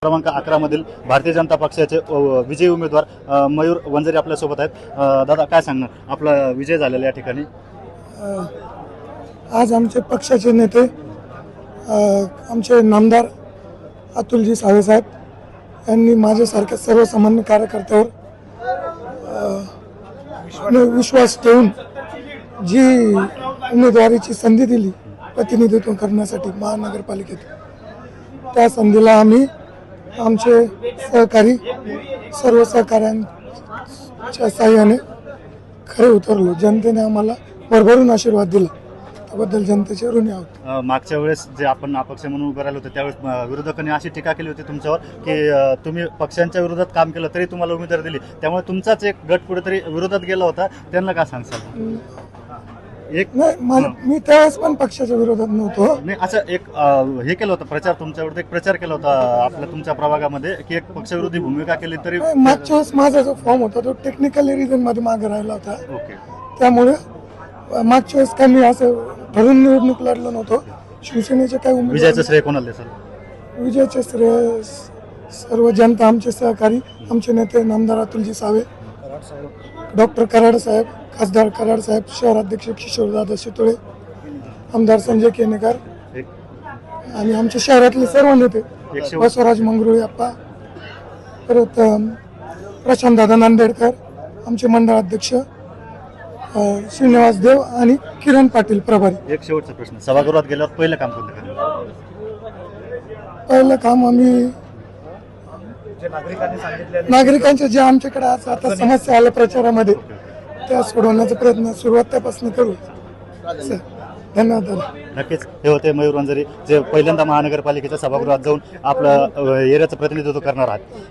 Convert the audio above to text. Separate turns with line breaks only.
क्रमांक 11 मधील भारतीय जनता पक्षाचे विजयी उमेदवार मयूर वंजारी आपल्यासोबत आहेत। दादा काय सांगणार, आपला विजय झालेला या ठिकाणी?
आज आमचे पक्षाचे नेते आमचे नामदार अतुलजी सावे साहेब यांनी माझ्यासारख्या सर्वसामान्य कार्यकर्त्यावर विश्वास ठेवून जी उमेदवारीची संधी दिली प्रतिनिधित्व करण्यासाठी महानगरपालिकेत, त्या संधीला आम्ही आमचे सहकारी सर्व सहकाऱ्यांच्या साह्याने खरे उतरलो। जनतेने आम्हाला भरभरून आशीर्वाद दिला, त्याबद्दल जनतेचे ऋणी आहोत।
मागच्या वेळेस जे आपण अपक्ष म्हणून उभे राहिले होते त्यावेळेस विरोधकांनी अशी टीका केली होती तुमच्यावर की तुम्ही पक्षांच्या विरोधात काम केलं तरी तुम्हाला उमेदवारी दिली, त्यामुळे तुमचाच एक गट कुठेतरी विरोधात गेला होता, त्यांना काय सांगसाल?
मी त्यावेळेस पण पक्षाच्या विरोधात नव्हतो।
नाही, असं एक हे केलं होतं, प्रचार तुमच्यावर एक प्रचार केला होता आपल्या तुमच्या प्रभागामध्ये की एक पक्षविरोधी भूमिका केली तरी
मागच्या वेळेस माझा जो फॉर्म होता तो टेक्निकली रिझन मध्ये मागे राहिला होता।
ओके,
त्यामुळे मागच्या वेळेस काही मी असं ठरवून निवडणूक लढलो नव्हतो। शिवसेनेचे काही
विजयाचं श्रेय कोणाला सर?
विजयाचे श्रेय सर्व जनता, आमचे सहकारी, आमचे नेते नामदार अतुलजी सावे, डॉक्टर कराड साहेब, खासदार कराड साहेब, शहराध्यक्ष किशोरदादा शितोळे, आमदार संजय केनेकर आणि आमच्या शहरातले सर्व नेते, बसवराज मंगरुळे अप्पा, परत प्रशांतदादा नांदेडकर, आमचे मंडळाध्यक्ष श्रीनिवास देव आणि किरण पाटील प्रभारी।
एक शेवटचा प्रश्न, सभागृहात गेल्यावर पहिलं काम कोणतं केलं?
पहिलं काम आम्ही नागरिकांच्या ज्या आमच्याकडे आता समस्या आल्या प्रचारामध्ये त्या सोडवण्याचा प्रयत्न सुरुवात त्यापासून करू। धन्यवाद।
नक्कीच हे होते मयूर वंजारी, जे पहिल्यांदा महानगरपालिकेच्या सभागृहात जाऊन आपलं एरियाचं प्रतिनिधित्व करणार आहेत।